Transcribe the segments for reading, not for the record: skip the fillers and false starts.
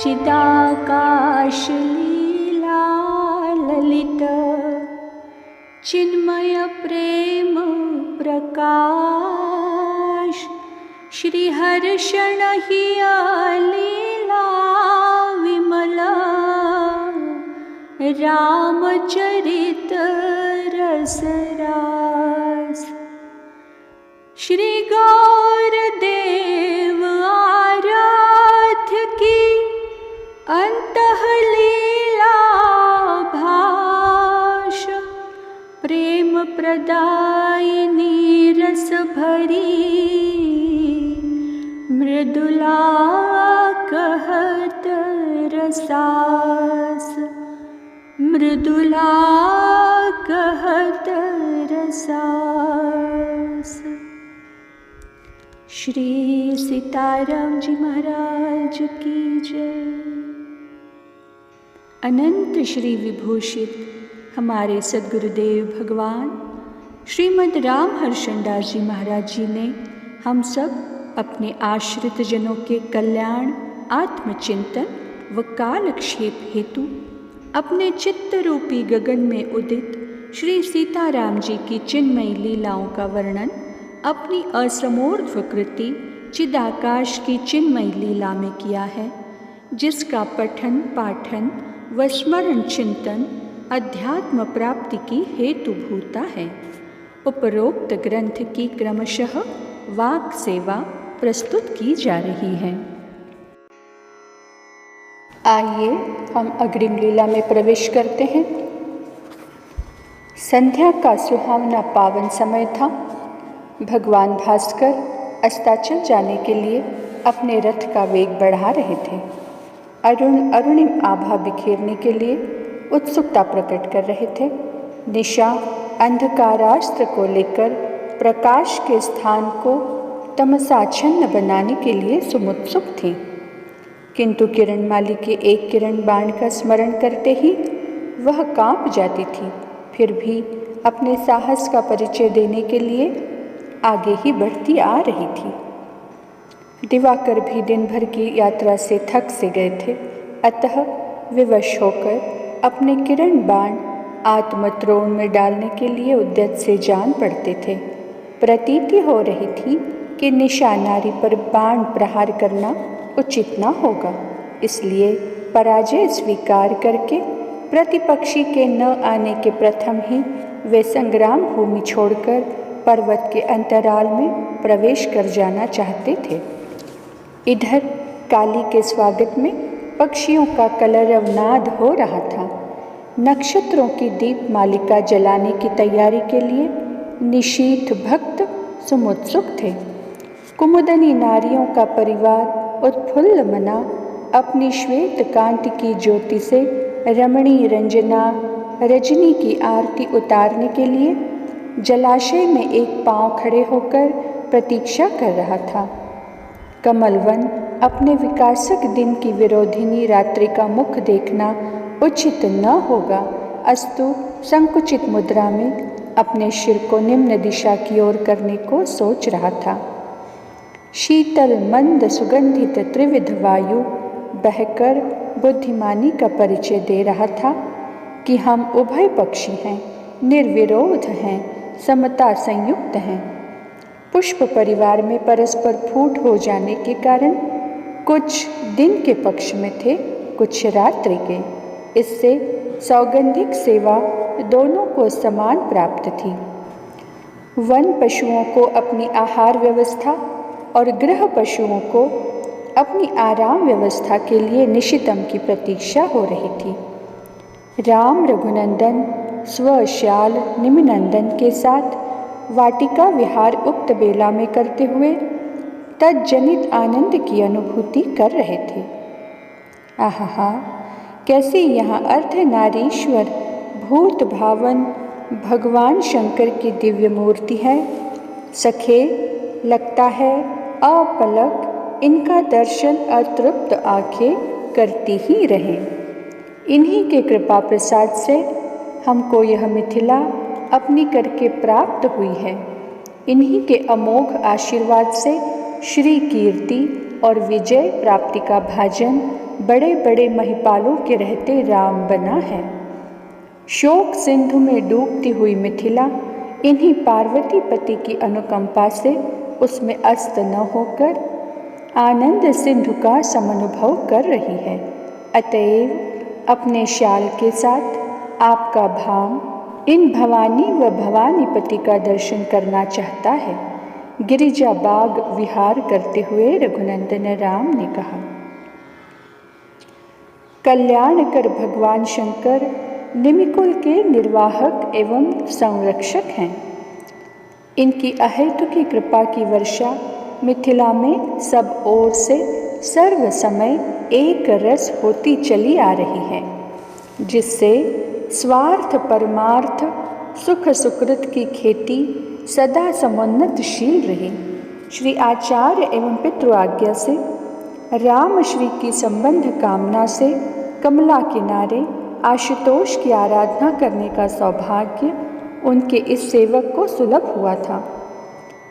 चिदाकाश लीला ललित चिन्मय प्रेम प्रकाश श्रीहर्षण हिया लीला विमला रामचरित रसरास श्री गौरदेव आराध्य की अंतःलीला भाष प्रेम प्रदायिनी रस भरी मृदुला कहत रसास मृदुला कहत रसास। श्री सीताराम जी महाराज की जय। अनंत श्री विभूषित हमारे सद्गुरुदेव भगवान श्रीमद् राम हर्षणदास जी महाराज जी ने हम सब अपने आश्रित जनों के कल्याण, आत्मचिंतन व कालक्षेप हेतु अपने चित्त रूपी गगन में उदित श्री सीताराम जी की चिन्मयी लीलाओं का वर्णन अपनी असमूर्त कृति चिदाकाश की चिन्मयी लीला में किया है, जिसका पठन पाठन व स्मरण चिंतन अध्यात्म प्राप्ति की हेतुभूता है। उपरोक्त ग्रंथ की क्रमशः वाक सेवा प्रस्तुत की जा रही है। आइए हम अग्रिम लीला में प्रवेश करते हैं। संध्या का सुहावना पावन समय था। भगवान भास्कर अस्ताचल जाने के लिए अपने रथ का वेग बढ़ा रहे थे। अरुणिम आभा बिखेरने के लिए उत्सुकता प्रकट कर रहे थे। निशा अंधकारास्त्र को लेकर प्रकाश के स्थान को तमसाच्छन्न बनाने के लिए सुमुत्सुक थी, किंतु किरणमाली के एक किरण बाण का स्मरण करते ही वह कांप जाती थी। फिर भी अपने साहस का परिचय देने के लिए आगे ही बढ़ती आ रही थी। दिवाकर भी दिन भर की यात्रा से थक से गए थे, अतः विवश होकर अपने किरण बाण आत्मत्रोण में डालने के लिए उद्यत से जान पड़ते थे। प्रतीति हो रही थी कि निशा नारी पर बाण प्रहार करना उचित न होगा, इसलिए पराजय स्वीकार करके प्रतिपक्षी के न आने के प्रथम ही वे संग्राम भूमि छोड़कर पर्वत के अंतराल में प्रवेश कर जाना चाहते थे। इधर काली के स्वागत में पक्षियों का कलरवनाद हो रहा था। नक्षत्रों की दीप मालिका जलाने की तैयारी के लिए निशीथ भक्त सुमुत्सुक थे। कुमुदनी नारियों का परिवार उत्फुल्ल मना अपनी श्वेत कांति की ज्योति से रमणी रंजना रजनी की आरती उतारने के लिए जलाशय में एक पांव खड़े होकर प्रतीक्षा कर रहा था। कमलवन अपने विकासक दिन की विरोधिनी रात्रि का मुख देखना उचित न होगा, अस्तु संकुचित मुद्रा में अपने सिर को निम्न दिशा की ओर करने को सोच रहा था। शीतल मंद सुगंधित त्रिविध वायु बहकर बुद्धिमानी का परिचय दे रहा था कि हम उभय पक्षी हैं, निर्विरोध हैं, समता संयुक्त हैं। पुष्प परिवार में परस्पर फूट हो जाने के कारण कुछ दिन के पक्ष में थे, कुछ रात्रि के। इससे सौगंधिक सेवा दोनों को समान प्राप्त थी। वन पशुओं को अपनी आहार व्यवस्था और गृह पशुओं को अपनी आराम व्यवस्था के लिए निशितम की प्रतीक्षा हो रही थी। राम रघुनंदन स्वश्याल निमिनंदन के साथ वाटिका विहार उक्त बेला में करते हुए तज्जनित आनंद की अनुभूति कर रहे थे। आहा, कैसी यहाँ अर्धनारीश्वर भूत भावन भगवान शंकर की दिव्य मूर्ति है। सखे, लगता है अपलक इनका दर्शन अतृप्त आंखें करती ही रहें। इन्हीं के कृपा प्रसाद से हमको यह मिथिला अपनी करके प्राप्त हुई है। इन्हीं के अमोघ आशीर्वाद से श्री कीर्ति और विजय प्राप्ति का भाजन बड़े बड़े महिपालों के रहते राम बना है। शोक सिंधु में डूबती हुई मिथिला इन्हीं पार्वती पति की अनुकंपा से उसमें अस्त न होकर आनंद सिंधु का समनुभव कर रही है। अतएव अपने शाल के साथ आपका भाम इन भवानी व भवानीपति का दर्शन करना चाहता है। गिरिजा बाग विहार करते हुए रघुनंदन राम ने कहा। कल्याण कर भगवान शंकर निमिकुल के निर्वाहक एवं संरक्षक हैं। इनकी अहेतुकी कृपा की वर्षा मिथिला में सब ओर से सर्व समय एक रस होती चली आ रही है, जिससे स्वार्थ परमार्थ सुख सुकृत की खेती सदा समुन्नतशील रही। श्री आचार्य एवं पितृ आज्ञा से राम श्री की संबंध कामना से कमला किनारे आशुतोष की आराधना करने का सौभाग्य उनके इस सेवक को सुलभ हुआ था।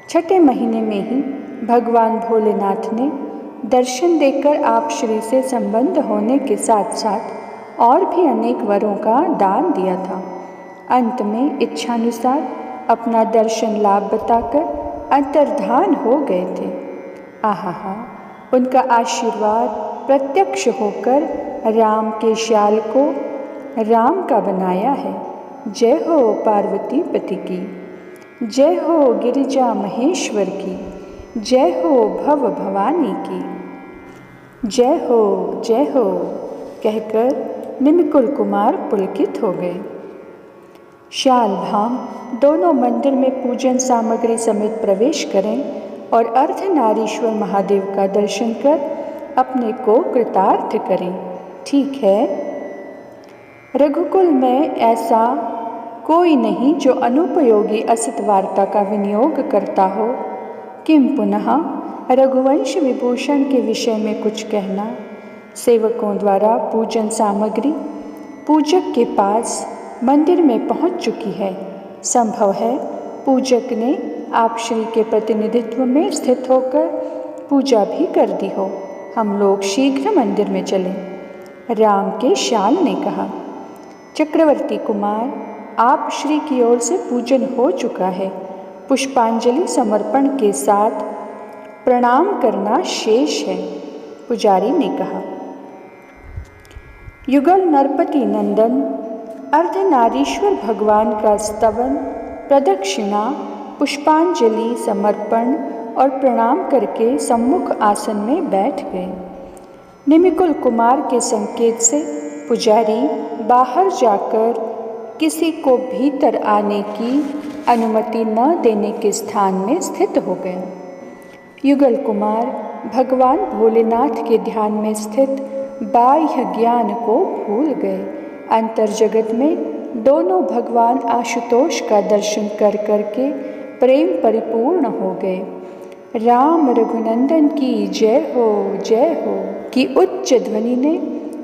छठे महीने में ही भगवान भोलेनाथ ने दर्शन देकर आप श्री से संबंध होने के साथ साथ और भी अनेक वरों का दान दिया था। अंत में इच्छानुसार अपना दर्शन लाभ बताकर अंतर्धान हो गए थे। आहा, उनका आशीर्वाद प्रत्यक्ष होकर राम के शाल को राम का बनाया है। जय हो पार्वती पति की, जय हो गिरिजा महेश्वर की, जय हो भव भवानी की, जय हो कहकर निमिकुल कुमार पुलकित हो गए। शाल भाम दोनों मंदिर में पूजन सामग्री समेत प्रवेश करें और अर्धनारीश्वर महादेव का दर्शन कर अपने को कृतार्थ करें। ठीक है, रघुकुल में ऐसा कोई नहीं जो अनुपयोगी असत वार्ता का विनियोग करता हो। किम पुनः रघुवंश विभूषण के विषय में कुछ कहना। सेवकों द्वारा पूजन सामग्री पूजक के पास मंदिर में पहुंच चुकी है। संभव है पूजक ने आप श्री के प्रतिनिधित्व में स्थित होकर पूजा भी कर दी हो। हम लोग शीघ्र मंदिर में चलें, राम के शाल ने कहा। चक्रवर्ती कुमार, आप श्री की ओर से पूजन हो चुका है। पुष्पांजलि समर्पण के साथ प्रणाम करना शेष है, पुजारी ने कहा। युगल नरपति नंदन अर्धनारीश्वर भगवान का स्तवन, प्रदक्षिणा, पुष्पांजलि समर्पण और प्रणाम करके सम्मुख आसन में बैठ गए। निमिकुल कुमार के संकेत से पुजारी बाहर जाकर किसी को भीतर आने की अनुमति न देने के स्थान में स्थित हो गए। युगल कुमार भगवान भोलेनाथ के ध्यान में स्थित बाह्य ज्ञान को भूल गए। अंतर जगत में दोनों भगवान आशुतोष का दर्शन कर करके प्रेम परिपूर्ण हो गए। राम रघुनंदन की जय हो की उच्च ध्वनि ने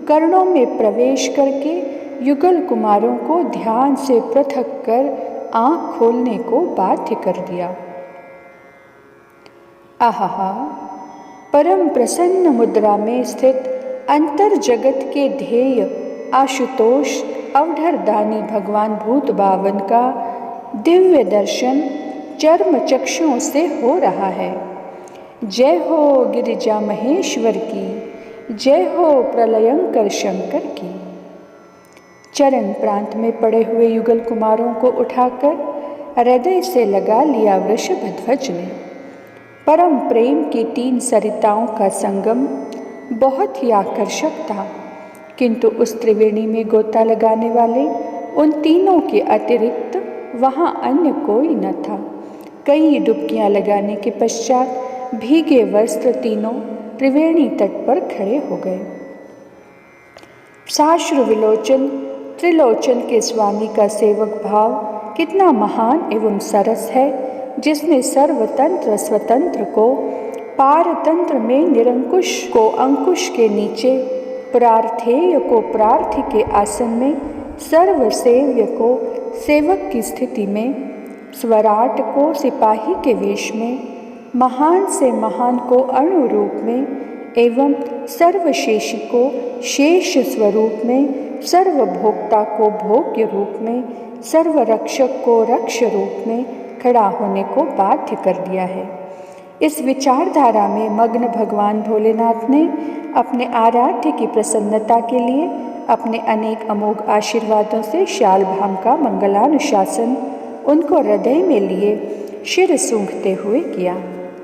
कर्णों में प्रवेश करके युगल कुमारों को ध्यान से पृथक कर आँख खोलने को बाध्य कर दिया। आहा, परम प्रसन्न मुद्रा में स्थित अंतर जगत के ध्येय आशुतोष अवधरदानी भगवान भूत बावन का दिव्य दर्शन चर्म चक्षुओं से हो रहा है। जय हो गिरिजा महेश्वर की, जय हो प्रलयंकर शंकर की। चरण प्रांत में पड़े हुए युगल कुमारों को उठाकर हृदय से लगा लिया वृषभ ध्वज ने। परम प्रेम की 3 सरिताओं का संगम बहुत ही आकर्षक था, किंतु उस त्रिवेणी में गोता लगाने वाले उन तीनों के अतिरिक्त वहाँ अन्य कोई न था। कई डुबकियाँ लगाने के पश्चात भीगे वस्त्र तीनों त्रिवेणी तट पर खड़े हो गए। साश्रु विलोचन त्रिलोचन के स्वामी का सेवक भाव कितना महान एवं सरस है, जिसने सर्वतंत्र स्वतंत्र को पारतंत्र में निरंकुश को अंकुश के नीचे, प्रार्थेय को प्रार्थी के आसन में, सर्वसेव्य को सेवक की स्थिति में, स्वराट को सिपाही के वेश में, महान से महान को अणु रूप में, एवं सर्वशेषी को शेष स्वरूप में, सर्वभोक्ता को भोग्य रूप में, सर्वरक्षक को रक्ष रूप में खड़ा होने को बाध्य कर दिया है। इस विचारधारा में मग्न भगवान भोलेनाथ ने अपने आराध्य की प्रसन्नता के लिए अपने अनेक अमोघ आशीर्वादों से शालभाम का मंगलानुशासन उनको हृदय में लिए शिर सूंघते हुए किया।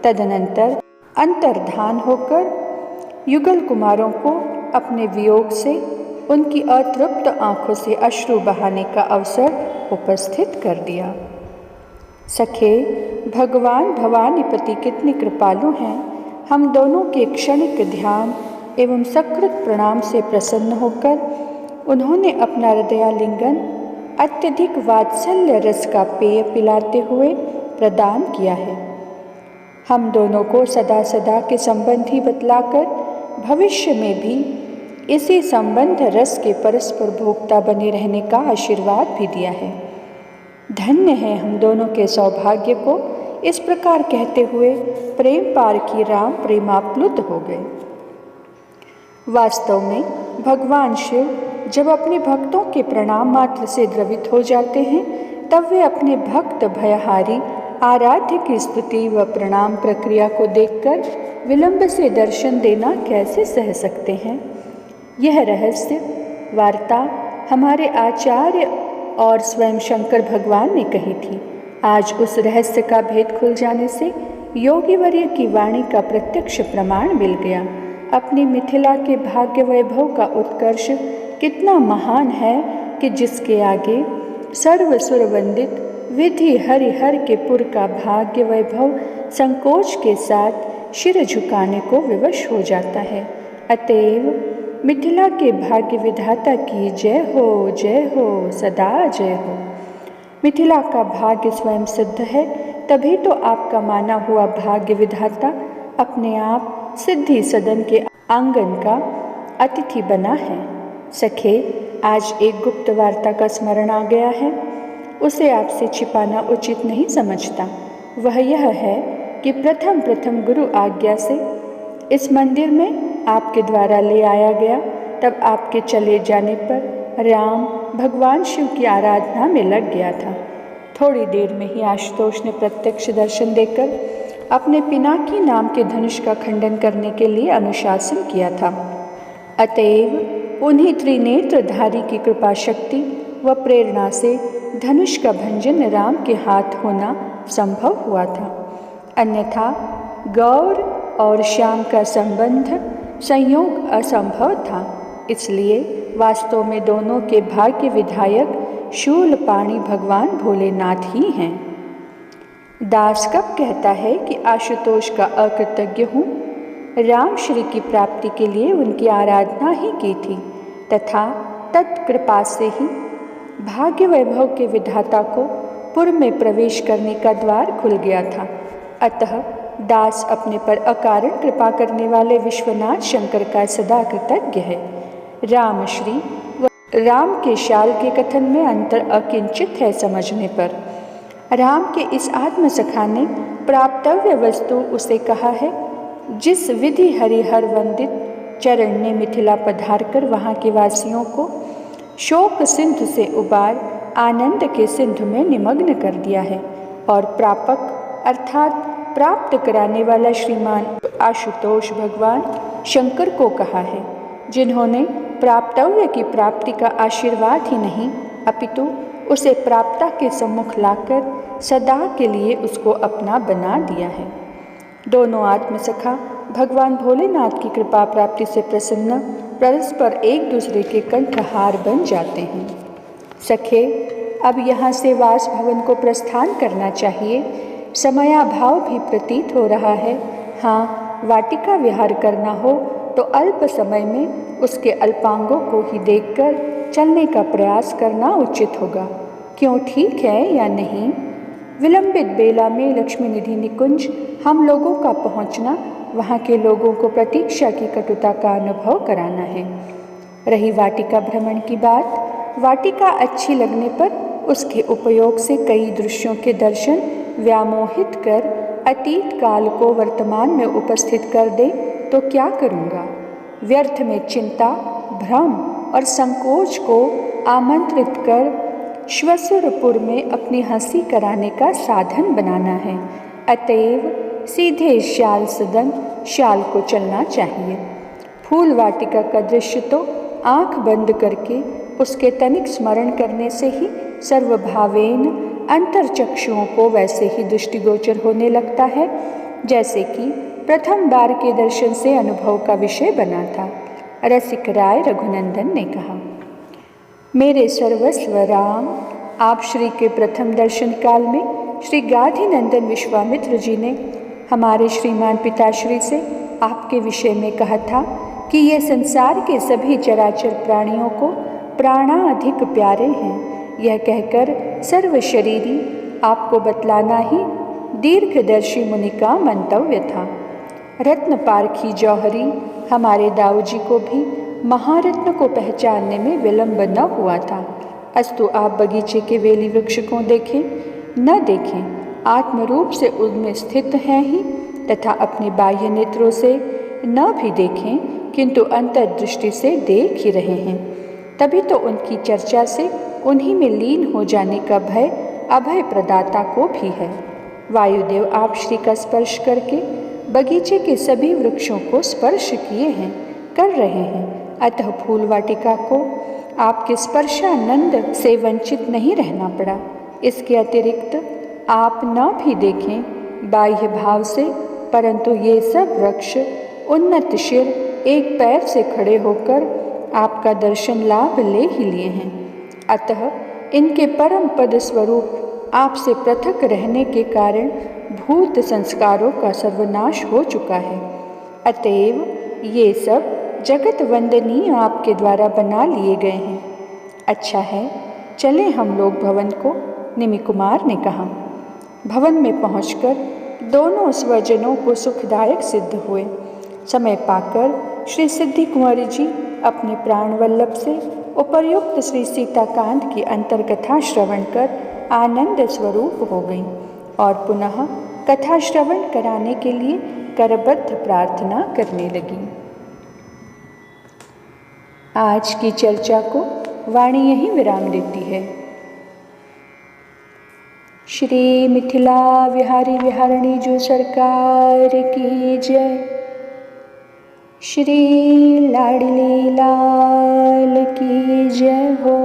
तदनंतर अंतर्धान होकर युगल कुमारों को अपने वियोग से उनकी अतृप्त आंखों से अश्रु बहाने का अवसर उपस्थित कर दिया। सखे, भगवान भवानीपति कितने कृपालु हैं। हम दोनों के क्षणिक ध्यान एवं सकृत प्रणाम से प्रसन्न होकर उन्होंने अपना हृदयालिंगन अत्यधिक वात्सल्य रस का पेय पिलाते हुए प्रदान किया है। हम दोनों को सदा सदा के संबंध ही बतलाकर भविष्य में भी इसी संबंध रस के परस्पर भोक्ता बने रहने का आशीर्वाद भी दिया है। धन्य है हम दोनों के सौभाग्य को। इस प्रकार कहते हुए प्रेम पार की राम प्रेमाप्लुत हो गए। वास्तव में भगवान शिव जब अपने भक्तों के प्रणाम मात्र से द्रवित हो जाते हैं, तब वे अपने भक्त भयहारी आराध्य की स्तुति व प्रणाम प्रक्रिया को देखकर विलंब से दर्शन देना कैसे सह सकते हैं। यह रहस्य वार्ता हमारे आचार्य और स्वयं शंकर भगवान ने कही थी। आज उस रहस्य का भेद खुल जाने से योगीवर्य की वाणी का प्रत्यक्ष प्रमाण मिल गया। अपनी मिथिला के भाग्य वैभव का उत्कर्ष कितना महान है कि जिसके आगे सर्वसुर वंदित विधि हरिहर के पुर का भाग्य वैभव संकोच के साथ शिर झुकाने को विवश हो जाता है। अतएव मिथिला के भाग्य विधाता की जय हो, सदा जय हो। मिथिला का भाग्य स्वयं सिद्ध है, तभी तो आपका माना हुआ भाग्य विधाता अपने आप सिद्धि सदन के आंगन का अतिथि बना है। सखे, आज एक गुप्त वार्ता का स्मरण आ गया है, उसे आपसे छिपाना उचित नहीं समझता। वह यह है कि प्रथम गुरु आज्ञा से इस मंदिर में आपके द्वारा ले आया गया, तब आपके चले जाने पर राम भगवान शिव की आराधना में लग गया था। थोड़ी देर में ही आशुतोष ने प्रत्यक्ष दर्शन देकर अपने पिनाकी नाम के धनुष का खंडन करने के लिए अनुशासन किया था। अतएव उन्हीं त्रिनेत्रधारी की कृपा शक्ति व प्रेरणा से धनुष का भंजन राम के हाथ होना संभव हुआ था। अन्यथा गौर और श्याम का संबंध संयोग असंभव था। इसलिए वास्तव में दोनों के भाग्य विधायक शूलपाणी भगवान भोलेनाथ ही हैं। दास कब कहता है कि आशुतोष का अकृतज्ञ हूँ। राम श्री की प्राप्ति के लिए उनकी आराधना ही की थी तथा तत्कृपा से ही भाग्य वैभव के विधाता को पुर में प्रवेश करने का द्वार खुल गया था। अतः दास अपने पर अकारण कृपा करने वाले विश्वनाथ शंकर का सदा कृतज्ञ है। राम श्री व राम के शाल के कथन में अंतर अकिंचित है समझने पर। राम के इस आत्मसखा ने प्राप्तव्य वस्तु उसे कहा है, जिस विधि हरिहर वंदित चरण ने मिथिला पधार कर वहाँ के वासियों को शोक सिंधु से उबार आनंद के सिंधु में निमग्न कर दिया है, और प्रापक अर्थात प्राप्त कराने वाला श्रीमान आशुतोष भगवान शंकर को कहा है, जिन्होंने प्राप्तव्य की प्राप्ति का आशीर्वाद ही नहीं अपितु उसे प्राप्ता के सम्मुख लाकर सदा के लिए उसको अपना बना दिया है। दोनों आत्मसखा भगवान भोलेनाथ की कृपा प्राप्ति से प्रसन्न परस्पर एक दूसरे के कंठहार बन जाते हैं। सखे, अब यहाँ से वास भवन को प्रस्थान करना चाहिए। समयाभाव भी प्रतीत हो रहा है। हाँ, वाटिका विहार करना हो तो अल्प समय में उसके अल्पांगों को ही देखकर चलने का प्रयास करना उचित होगा। क्यों, ठीक है या नहीं? विलंबित बेला में लक्ष्मी निधि निकुंज हम लोगों का पहुंचना वहां के लोगों को प्रतीक्षा की कटुता का अनुभव कराना है। रही वाटिका भ्रमण की बात, वाटिका अच्छी लगने पर उसके उपयोग से कई दृश्यों के दर्शन व्यामोहित कर अतीत काल को वर्तमान में उपस्थित कर दे तो क्या करूँगा। व्यर्थ में चिंता, भ्रम और संकोच को आमंत्रित कर श्वसुरपुर में अपनी हंसी कराने का साधन बनाना है। अतएव सीधे श्याल सदन श्याल को चलना चाहिए। फूल वाटिका का दृश्य तो आँख बंद करके उसके तनिक स्मरण करने से ही सर्वभावेन अंतरचक्षुओं को वैसे ही दृष्टिगोचर होने लगता है जैसे कि प्रथम बार के दर्शन से अनुभव का विषय बना था। रसिक राय रघुनंदन ने कहा, मेरे सर्वस्व राम, आप श्री के प्रथम दर्शन काल में श्री गाधी नंदन विश्वामित्र जी ने हमारे श्रीमान पिताश्री से आपके विषय में कहा था कि ये संसार के सभी चराचर प्राणियों को प्राणाधिक प्यारे हैं। यह कहकर सर्व शरीरी आपको बतलाना ही दीर्घदर्शी मुनि का मंतव्य था। रत्न पारखी जौहरी हमारे दाऊ जी को भी महारत्न को पहचानने में विलंब न हुआ था। अस्तु आप बगीचे के वेली वृक्ष को देखें न देखें, आत्मरूप से उनमें स्थित हैं ही, तथा अपने बाह्य नेत्रों से न भी देखें किंतु अंतर्दृष्टि से देख ही रहे हैं। तभी तो उनकी चर्चा से उन्हीं में लीन हो जाने का भय अभय प्रदाता को भी है। वायुदेव आप श्री का स्पर्श करके बगीचे के सभी वृक्षों को स्पर्श किए हैं, कर रहे हैं। अतः फूल वाटिका को आपके स्पर्शानंद से वंचित नहीं रहना पड़ा। इसके अतिरिक्त आप न भी देखें बाह्य भाव से, परंतु ये सब वृक्ष उन्नत शिर एक पैर से खड़े होकर आपका दर्शन लाभ ले ही लिए हैं। अतः इनके परम पद स्वरूप आपसे पृथक रहने के कारण भूत संस्कारों का सर्वनाश हो चुका है। अतएव ये सब जगत वंदनीय आपके द्वारा बना लिए गए हैं। अच्छा है, चले हम लोग भवन को, निमि कुमार ने कहा। भवन में पहुंचकर दोनों स्वजनों को सुखदायक सिद्ध हुए। समय पाकर श्री सिद्धि कुंवर जी अपने प्राण वल्लभ से उपर्युक्त श्री सीताकांत की अंतर्कथा श्रवण कर आनंद स्वरूप हो गई और पुनः कथा श्रवण कराने के लिए करबद्ध प्रार्थना करने लगी। आज की चर्चा को वाणी यहीं विराम देती है। श्री मिथिला विहारी विहारणी जो सरकार की जय। श्री लाडली लाल की जय हो।